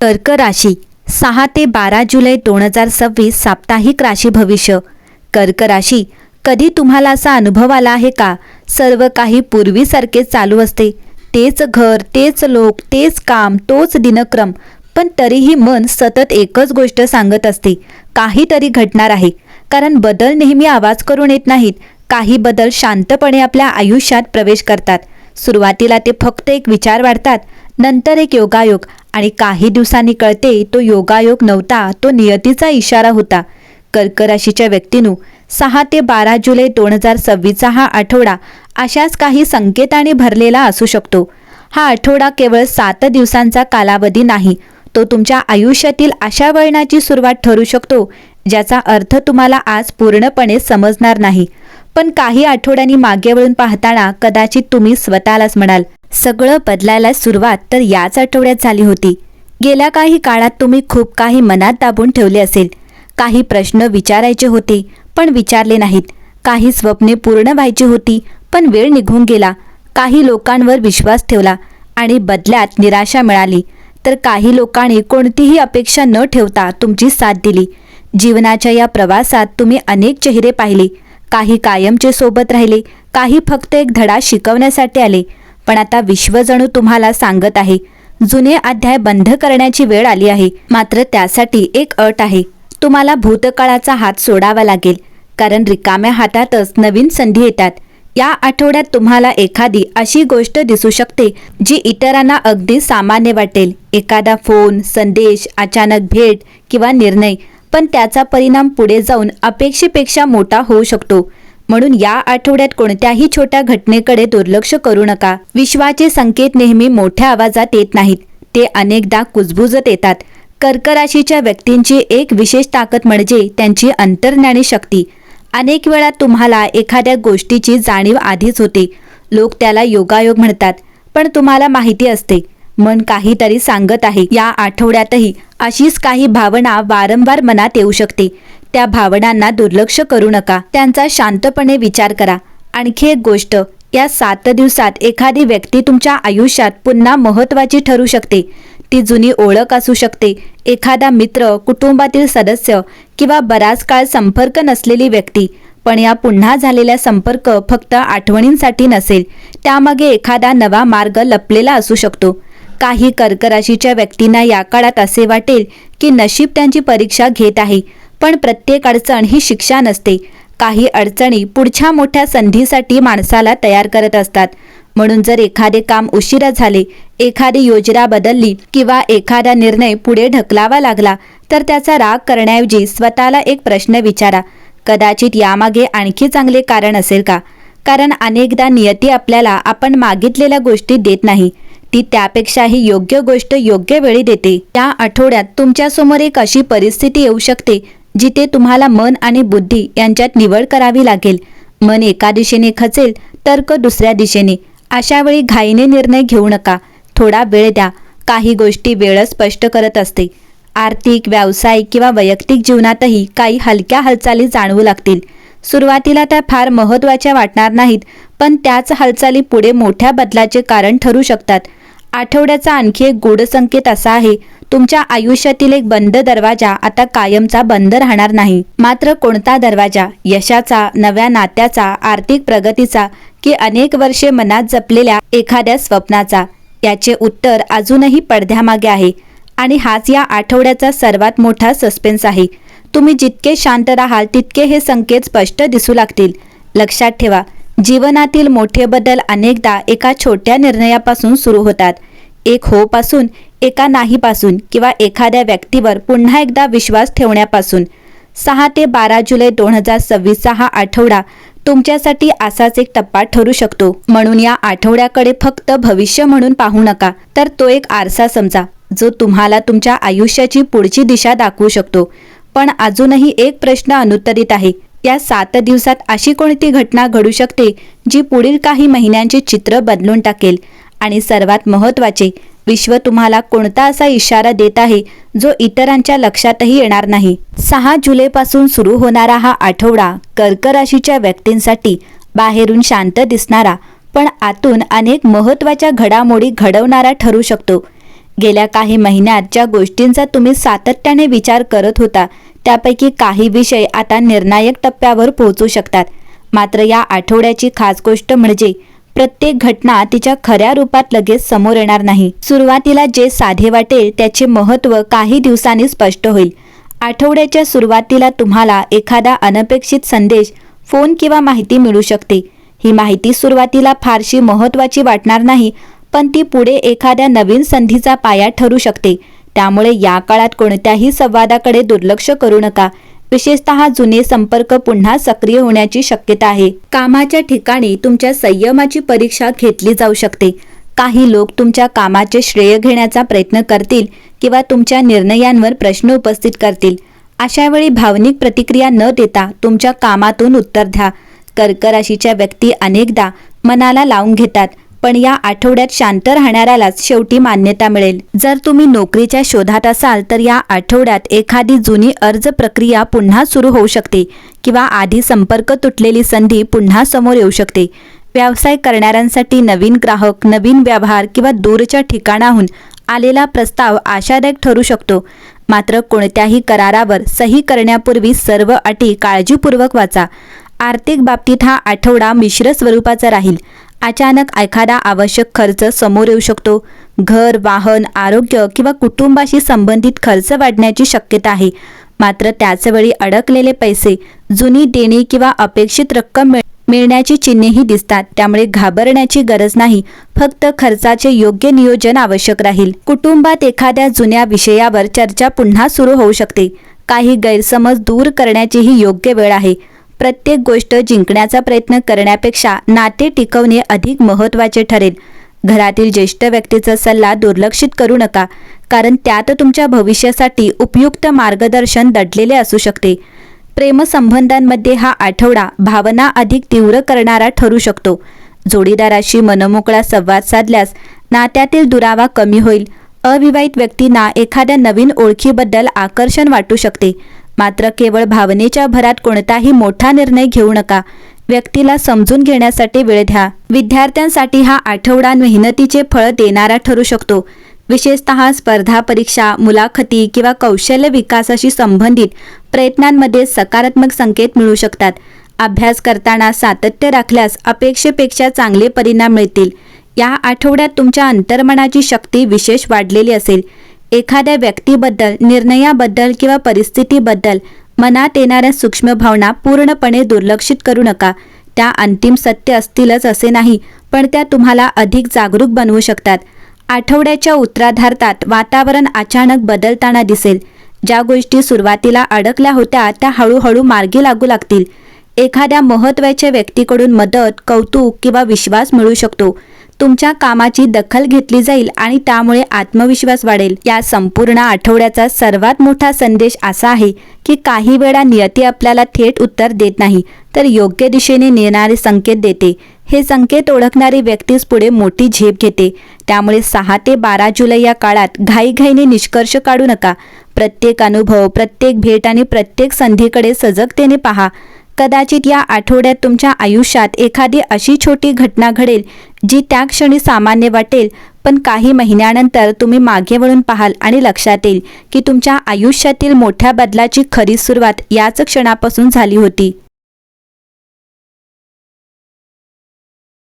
कर्क राशी 6 ते 12 जुलै 2026 साप्ताहिक राशी भविष्य. कर्क राशी, कधी तुम्हाला असा अनुभव आला आहे का? सर्व काही पूर्वीसारखेच चालू असते. तेच घर, तेच लोक, तेच काम, तोच दिनक्रम, पण तरीही मन सतत एकच गोष्ट सांगत असते, काहीतरी घडणार आहे. कारण बदल नेहमी आवाज करून येत नाहीत. काही बदल शांतपणे आपल्या आयुष्यात प्रवेश करतात. सुरुवातीला ते फक्त एक विचार वाढतात, नंतर एक योगायोग, आणि काही दिवसांनी कळते तो योगायोग नव्हता, तो नियतीचा इशारा होता. कर्क राशीच्या व्यक्तींनो, 6 ते 12 जुलै 2026 हा आठवडा अशाच काही संकेतांनी भरलेला असू शकतो. हा आठवडा केवळ 7 दिवसांचा कालावधी नाही, तो तुमच्या आयुष्यातील अशा वळणाची सुरुवात ठरू शकतो ज्याचा अर्थ तुम्हाला आज पूर्णपणे समजणार नाही. पण काही आठवड्यांनी मागे वळून पाहताना कदाचित तुम्ही स्वतःलाच म्हणाल, सगळं बदलायला सुरुवात तर याच आठवड्यात झाली होती. गेल्या काही काळात तुम्ही खूप काही मनात दाबून ठेवले असेल. काही प्रश्न विचारायचे होते पण विचारले नाहीत. काही स्वप्ने पूर्ण व्हायची होती पण वेळ निघून गेला. काही लोकांवर विश्वास ठेवला आणि बदल्यात निराशा मिळाली. तर काही लोकांनी कोणतीही अपेक्षा न ठेवता तुमची साथ दिली. जीवनाच्या या प्रवासात तुम्ही अनेक चेहरे पाहिले. काही कायमचे सोबत राहिले, काही फक्त एक धडा शिकवण्यासाठी आले. पण आता विश्व जणू तुम्हाला सांगत आहे, जुने अध्याय बंद करण्याची वेळ आली आहे. मात्र त्यासाठी एक अट आहे, तुम्हाला भूतकाळाचा हात सोडावा लागेल. कारण रिकाम्या हातातच नवीन संधी येतात. या आठवड्यात तुम्हाला एखादी अशी गोष्ट दिसू शकते जी इतरांना अगदी सामान्य वाटेल. एखादा फोन, संदेश, अचानक भेट किंवा निर्णय, पण त्याचा परिणाम पुढे जाऊन अपेक्षेपेक्षा मोठा होऊ शकतो. म्हणून या आठवड्यात कोणत्याही छोट्या घटनेकडे दुर्लक्ष करू नका. विश्वाचे संकेत नेहमी मोठ्या आवाजात येत नाहीत, ते अनेकदा कुजबुजत येतात. कर्क राशीच्या व्यक्तींची एक विशेष ताकद म्हणजे त्यांची अंतर्ज्ञानी शक्ती. अनेक वेळा तुम्हाला एखाद्या गोष्टीची जाणीव आधीच होते. लोक त्याला योगायोग म्हणतात, पण तुम्हाला माहिती असते मन काहीतरी सांगत आहे. या आठवड्यातही अशीच काही भावना वारंवार मनात येऊ शकते. त्या भावनांना दुर्लक्ष करू नका, त्यांचा शांतपणे विचार करा. आणखी एक गोष्ट, या 7 दिवसात एखादी व्यक्ती तुमच्या आयुष्यात पुन्हा महत्त्वाची ठरू शकते. ती जुनी ओळख असू शकते, एखादा मित्र, कुटुंबातील सदस्य किंवा बराच काळ संपर्क नसलेली व्यक्ती. पण या पुन्हा झालेला संपर्क फक्त आठवणींसाठी नसेल, त्यामागे एखादा नवा मार्ग लपलेला असू शकतो. काही कर्क राशीच्या व्यक्तींना या काळात असे वाटेल की नशीब त्यांची परीक्षा घेत आहे, पण प्रत्येक अडचण ही शिक्षा नसते. काही अडचणी पुढच्या मोठ्या संधीसाठी माणसाला तयार करत असतात. म्हणून जर एखादे काम उशिरा झाले, एखादी योजना बदलली किंवा एखादा निर्णय पुढे ढकलावा लागला, तर त्याचा राग करण्याऐवजी स्वतःला एक प्रश्न विचारा, कदाचित यामागे आणखी चांगले कारण असेल का? कारण अनेकदा नियती आपल्याला आपण मागितलेल्या गोष्टी देत नाही, ती त्यापेक्षाही योग्य गोष्ट योग्य वेळी देते. या आठवड्यात तुमच्यासमोर एक अशी परिस्थिती येऊ शकते जिथे तुम्हाला मन आणि बुद्धी यांच्यात निवड करावी लागेल. मन एका दिशेने खचेल, तर्क दुसऱ्या दिशेने. अशा वेळी घाईने निर्णय घेऊ नका, थोडा वेळ द्या. काही गोष्टी वेळच स्पष्ट करत असते. आर्थिक, व्यावसायिक किंवा वैयक्तिक जीवनातही काही हलक्या हालचाली जाणवू लागतील. सुरुवातीला त्या फार महत्त्वाच्या वाटणार नाहीत, पण त्याच हालचाली पुढे मोठ्या बदलाचे कारण ठरू शकतात. आठवड्याचा आणखी एक गूढ संकेत असा आहे, तुमच्या आयुष्यातील एक बंद दरवाजा आता कायमचा बंद राहणार नाही. मात्र कोणता दरवाजा? यशाचा, नव्या नात्याचा, आर्थिक प्रगतीचा, की अनेक वर्षे मनात जपलेल्या एखाद्या स्वप्नाचा? याचे उत्तर अजूनही पडद्यामागे आहे. आणि हाच या आठवड्याचा सर्वात मोठा सस्पेन्स आहे. तुम्ही जितके शांत राहाल तितके हे संकेत स्पष्ट दिसू लागतील. लक्षात ठेवा, जीवनातील मोठे बदल अनेकदा एका छोट्या निर्णयापासून सुरू होतात. एक हो पासून, एका नाही पासून, किंवा एखाद्या व्यक्तीवर पुन्हा एकदा विश्वास ठेवण्यापासून. 6 ते 12 जुलै 2026 हा आठवडा तुमच्यासाठी असाच एक टप्पा ठरू शकतो. म्हणून या आठवड्याकडे फक्त भविष्य म्हणून पाहू नका, तर तो एक आरसा समजा, जो तुम्हाला तुमच्या आयुष्याची पुढची दिशा दाखवू शकतो. पण अजूनही एक प्रश्न अनुत्तरित आहे, या 7 दिवसात अशी कोणती घटना घडू शकते जी पुढील काही महिन्यांचे चित्र बदलून टाकेल? आणि सर्वात महत्त्वाचे, विश्व तुम्हाला कोणता असा इशारा देत आहे जो इतरांच्या लक्षातही येणार नाही? 6 जुलैपासून सुरू होणारा हा आठवडा कर्क राशीच्या व्यक्तींसाठी बाहेरून शांत दिसणारा, पण आतून अनेक महत्त्वाच्या घडामोडी घडवणारा ठरू शकतो. गेल्या काही महिन्यात ज्या गोष्टींचा तुम्ही सातत्याने विचार करत होता त्यापैकी काही विषय आता निर्णायक टप्प्यावर पोहोचू शकतात. मात्र या आठवड्याची खास गोष्ट म्हणजे प्रत्येक घटना तिच्या खऱ्या रूपात लगेच समोर येणार नाही. सुरुवातीला जे साधे वाटेल त्याचे महत्त्व काही दिवसांनी स्पष्ट होईल. आठवड्याच्या सुरुवातीला तुम्हाला एखादा अनपेक्षित संदेश, फोन किंवा माहिती मिळू शकते. ही माहिती सुरुवातीला फारशी महत्त्वाची वाटणार नाही, पण ती पुढे एखाद्या नवीन संधीचा पाया ठरू शकते. त्यामुळे या काळात कोणत्याही संवादाकडे दुर्लक्ष करू नका. विशेषतः जुने संपर्क पुन्हा सक्रिय होण्याची शक्यता आहे. कामाच्या ठिकाणी तुमच्या संयमाची परीक्षा घेतली जाऊ शकते. काही लोक तुमच्या कामाचे श्रेय घेण्याचा प्रयत्न करतील किंवा तुमच्या निर्णयांवर प्रश्न उपस्थित करतील. अशा वेळी भावनिक प्रतिक्रिया न देता तुमच्या कामातून उत्तर द्या. कर्क राशीच्या व्यक्ती अनेकदा मनाला लावून घेतात, पण या आठवड्यात शांत राहणाऱ्यालाच शेवटी मान्यता मिळेल. जर तुम्ही नोकरीच्या शोधात असाल तर या आठवड्यात एखादी जुनी अर्ज प्रक्रिया पुन्हा सुरू होऊ शकते किंवा आधी संपर्क तुटलेली संधी पुन्हा समोर येऊ शकते. व्यवसाय करणाऱ्यांसाठी नवीन ग्राहक, नवीन व्यवहार किंवा दूरच्या ठिकाणाहून आलेला प्रस्ताव आशादायक ठरू शकतो. मात्र कोणत्याही करारावर सही करण्यापूर्वी सर्व अटी काळजीपूर्वक वाचा. आर्थिक बाबतीत हा आठवडा मिश्र स्वरूपाचा राहील. अचानक एखादा आवश्यक खर्च समोर येऊ शकतो. घर, वाहन, आरोग्य किंवा कुटुंबाशी संबंधित खर्च वाढण्याची शक्यता आहे. मात्र त्याचवेळी अडकलेले पैसे, जुनी देणी किंवा अपेक्षित रक्कम मिळण्याची चिन्हेही दिसतात. त्यामुळे घाबरण्याची गरज नाही, फक्त खर्चाचे योग्य नियोजन आवश्यक राहील. कुटुंबात एखाद्या जुन्या विषयावर चर्चा पुन्हा सुरू होऊ शकते. काही गैरसमज दूर करण्याची ही योग्य वेळ आहे. प्रत्येक गोष्ट जिंकण्याचा प्रयत्न करण्यापेक्षा नाते टिकवणे अधिक महत्त्वाचे ठरेल. घरातील ज्येष्ठ व्यक्तीचा सल्ला दुर्लक्षित करू नका, कारण त्यात तुमच्या भविष्यासाठी उपयुक्त मार्गदर्शन दडलेले असू शकते. प्रेमसंबंधांमध्ये हा आठवडा भावना अधिक तीव्र करणारा ठरू शकतो. जोडीदाराशी मनमोकळा संवाद साधल्यास नात्यातील दुरावा कमी होईल. अविवाहित व्यक्तींना एखाद्या नवीन ओळखीबद्दल आकर्षण वाटू शकते. मात्र केवळ भावनेच्या भरात कोणताही मोठा निर्णय घेऊ नका. व्यक्तीला समजून घेण्यासाठी वेळ द्या. विद्यार्थ्यांसाठी हा आठवडा मेहनतीचे फळ देणारा ठरू शकतो. विशेषतः स्पर्धा परीक्षा, मुलाखती किंवा कौशल्य विकासाशी संबंधित प्रयत्नांमध्ये सकारात्मक संकेत मिळू शकतात. अभ्यास करताना सातत्य राखल्यास अपेक्षेपेक्षा चांगले परिणाम मिळतील. या आठवड्यात तुमच्या अंतर्मनाची शक्ती विशेष वाढलेली असेल. एखाद्या व्यक्तीबद्दल, निर्णयाबद्दल किंवा परिस्थितीबद्दल मनात येणाऱ्या सूक्ष्म भावना पूर्णपणे दुर्लक्षित करू नका. त्या अंतिम सत्य असतीलच असे नाही, पण त्या तुम्हाला अधिक जागरूक बनवू शकतात. आठवड्याच्या उत्तरार्धात वातावरण अचानक बदलताना दिसेल. ज्या गोष्टी सुरुवातीला अडकल्या होत्या त्या हळूहळू मार्गी लागू लागतील. एखाद्या महत्त्वाच्या व्यक्तीकडून मदत, कौतुक किंवा विश्वास मिळू शकतो. तुमच्या कामाची दखल घेतली जाईल आणि त्यामुळे आत्मविश्वास वाढेल. या संपूर्ण आठवड्याचा सर्वात मोठा संदेश असा आहे की काही वेळा नियती आपल्याला थेट उत्तर देत नाही, तर योग्य दिशेने नेणारे संकेत देते. हे संकेत ओळखणारी व्यक्तीच पुढे मोठी झेप घेते. त्यामुळे 6 ते 12 जुलै या काळात घाईघाईने निष्कर्ष काढू नका. प्रत्येक अनुभव, प्रत्येक भेट आणि प्रत्येक संधीकडे सजगतेने पहा. कदाचित या आठवड्यात तुमच्या आयुष्यात एखादी अशी छोटी घटना घडेल जी त्या क्षणी सामान्य वाटेल, पण काही महिन्यानंतर तुम्ही मागे वळून पाहाल आणि लक्षात येईल की तुमच्या आयुष्यातील मोठ्या बदलाची खरी सुरुवात याच क्षणापासून झाली होती.